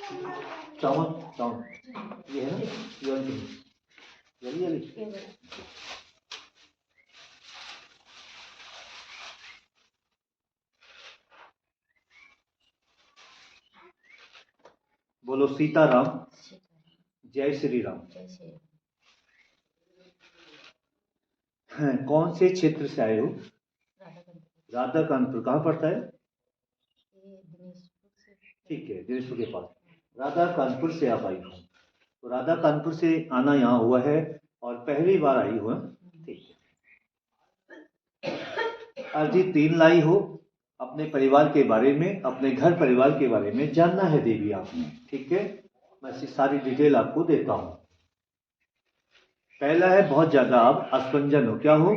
चावल चावल ये है ना, ये वाली जल्दी जल्दी। बोलो सीताराम, जय श्री राम। कौन से क्षेत्र से आए हो? राधा कानपुर। कहाँ पड़ता है? ठीक है, दिनेशपुर के पास। राधा कानपुर से आप आई हो, तो राधा कानपुर से आना यहाँ हुआ है और पहली बार आई हो। ठीक है, अर्जी 3 लाई हो। अपने परिवार के बारे में, अपने घर परिवार के बारे में जानना है देवी आपने। ठीक है, मैं सारी डिटेल आपको देता हूँ। पहला है बहुत ज्यादा आप अस्पंजन हो। क्या हो?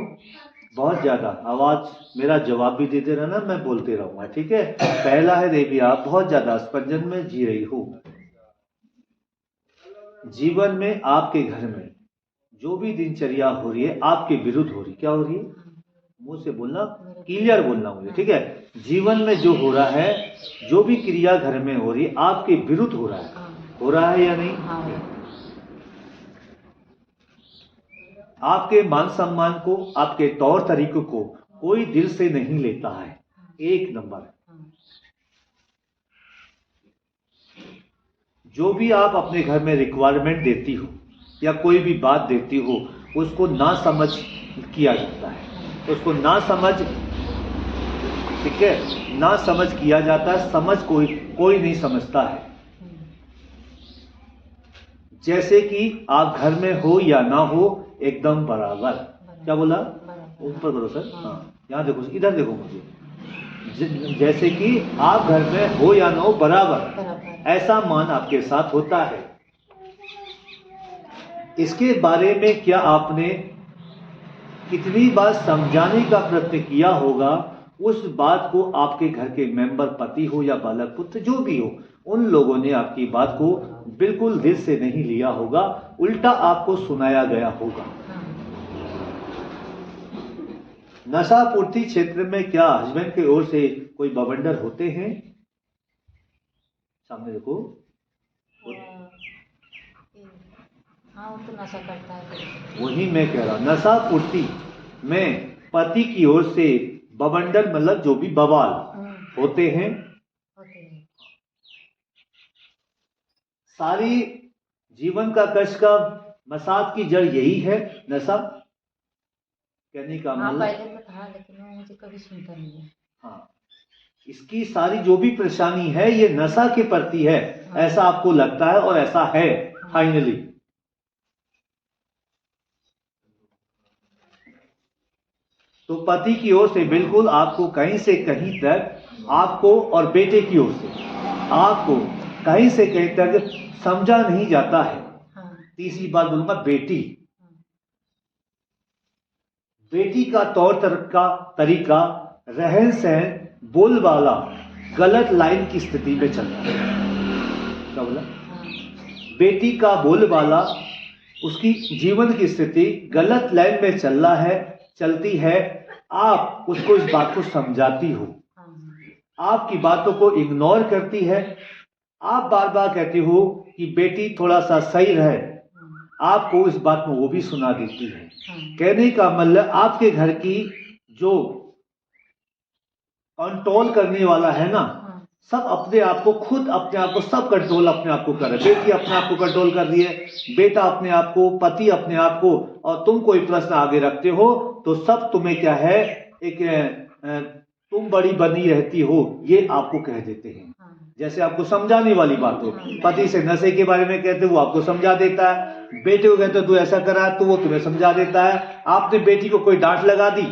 बहुत ज्यादा। आवाज मेरा जवाब भी देते रहना, मैं बोलते रहूंगा। ठीक है, पहला है देवी आप बहुत ज्यादा अस्पंजन में जी रही हो। जीवन में आपके घर में जो भी दिनचर्या हो रही है आपके विरुद्ध हो रही। क्या हो रही है? मुंह से बोलना, क्लियर बोलना मुझे। ठीक है, जीवन में जो हो रहा है, जो भी क्रिया घर में हो रही है आपके विरुद्ध हो रहा है। हो रहा है या नहीं? आपके मान सम्मान को, आपके तौर तरीकों को कोई दिल से नहीं लेता है। 1 नंबर। जो भी आप अपने घर में रिक्वायरमेंट देती हो या कोई भी बात देती हो, उसको ना समझ किया जाता है। उसको ना समझ, ठीक है, ना समझ किया जाता है। समझ कोई नहीं समझता है। जैसे कि आप घर में हो या ना हो, एकदम बराबर। क्या बोला? ऊपर करो सर। हाँ, यहाँ देखो, इधर देखो मुझे। जैसे कि आप घर में हो या ना हो, बराबर, ऐसा मान आपके साथ होता है। इसके बारे में क्या आपने कितनी बार समझाने का प्रयत्न किया होगा? उस बात को आपके घर के मेंबर, पति हो या बालक पुत्र जो भी हो, उन लोगों ने आपकी बात को बिल्कुल दिल से नहीं लिया होगा, उल्टा आपको सुनाया गया होगा। नशा पूर्ति क्षेत्र में क्या हस्बैंड की ओर से कोई बवंडर होते हैं? सामने देखो। हाँ, वो तो नशा करता है। वही मैं कह रहा हूं, नशा पूर्ति में पति की ओर से बवंडर मतलब जो भी बवाल होते हैं। सारी जीवन का कष्ट का मसाद की जड़ यही है, नशा। कहने का मतलब, पहले तो था लेकिन वो मुझे कभी सुनता नहीं है। हाँ, इसकी सारी जो भी परेशानी है ये नशा के प्रति है। ऐसा आपको लगता है और ऐसा है फाइनली। तो पति की ओर से बिल्कुल आपको कहीं से कहीं तक, आपको और बेटे की ओर से आपको कहीं से कहीं तक समझा नहीं जाता है। तीसरी बात बोलूंगा, बेटी का तौर तरीका, रहन सहन, बोलबाला गलत लाइन की स्थिति में चल रहा है। क्या बोला? बेटी का बोलबाला, उसकी जीवन की स्थिति गलत लाइन में चल रहा है, चलती है। आप उसको इस बात को समझाती हो, आपकी बातों को इग्नोर करती है। आप बार बार कहती हो कि बेटी थोड़ा सा सही रहे, आपको इस बात में वो भी सुना देती है। कहने का मतलब आपके घर की जो कंट्रोल करने वाला है ना, सब अपने आप को खुद, अपने आप को सब कंट्रोल अपने आप को कर रहे। बेटी अपने आप को कंट्रोल कर रही है, बेटा अपने आप को, पति अपने आप को, और तुम कोई प्रश्न आगे रखते हो तो सब तुम्हें क्या है, एक तुम बड़ी बनी रहती हो, ये आपको कह देते हैं। जैसे आपको समझाने वाली बात हो, पति से नशे के बारे में कहते, वो आपको समझा देता है। बेटे को कहते तू ऐसा करा, तो वो तुम्हें समझा देता है। आपने बेटी को कोई डांट लगा दी,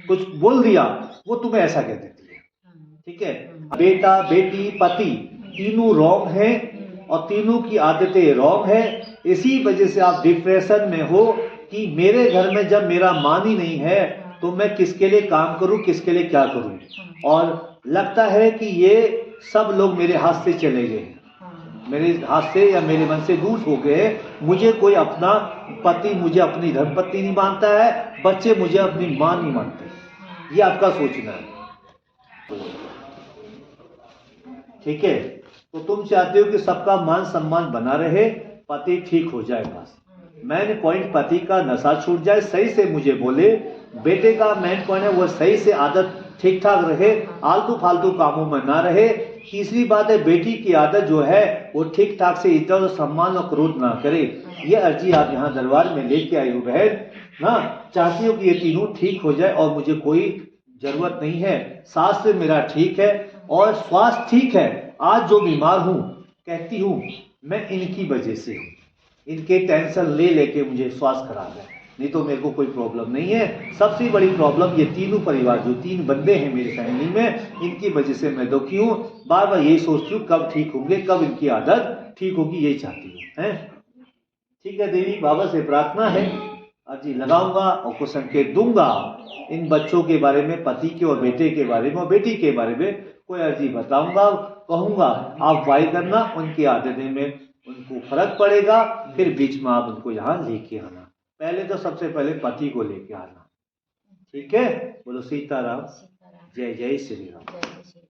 कुछ बोल दिया, वो तुम्हें ऐसा कह देती है। ठीक है, बेटा, बेटी, पति तीनों रॉन्ग है और तीनों की आदतें रॉन्ग है। इसी वजह से आप डिप्रेशन में हो कि मेरे घर में जब मेरा मान ही नहीं है तो मैं किसके लिए काम करूं, किसके लिए क्या करूं। और लगता है कि ये सब लोग मेरे हाथ से चले गए, मेरे हाथ से या मेरे मन से दूर हो गए। मुझे कोई अपना पति, मुझे अपनी धर्मपत्नी नहीं मानता है, बच्चे मुझे अपनी मां नहीं मानते। ये आपका सोचना है। ठीक है, तो तुम चाहते हो कि सबका मान सम्मान बना रहे, पति ठीक हो जाए बस। मेन पॉइंट पति का नशा छूट जाए, सही से मुझे बोले। बेटे का मेन पॉइंट है वो सही से आदत ठीक ठाक रहे, आलतू फालतू कामों में ना रहे। तीसरी बात है बेटी की आदत जो है वो ठीक ठाक से इज्जत और सम्मान और क्रोध ना करे। ये अर्जी आप यहाँ दरबार में लेके आई हो बहन ना, चाहती हो कि ये तीनों ठीक हो जाए और मुझे कोई जरूरत नहीं है। स्वास्थ्य मेरा ठीक है और स्वास्थ्य ठीक है। आज जो बीमार हूँ कहती हूँ मैं इनकी वजह से हूँ, इनके टेंशन ले लेके मुझे स्वास्थ्य खराब है, नहीं तो मेरे को कोई प्रॉब्लम नहीं है। सबसे बड़ी प्रॉब्लम ये तीनों परिवार जो 3 बंदे हैं मेरी फैमिली में, इनकी वजह से मैं दुखी हूँ। बार बार यही सोचती हूँ कब ठीक होंगे, कब इनकी आदत ठीक होगी, यही चाहती हूँ है। ठीक है देवी, बाबा से प्रार्थना है, अर्जी लगाऊंगा और कुछ संकेत दूंगा इन बच्चों के बारे में, पति के और बेटे के बारे में और बेटी के बारे में कोई अर्जी बताऊंगा, कहूंगा आप वाई करना, उनकी आदतें में उनको फर्क पड़ेगा, फिर बीच में आप उनको यहाँ लेके आना। पहले तो सबसे पहले पति को लेके आना, ठीक है। बोलो सीताराम, सीताराम। जय जय श्री राम। जय श्री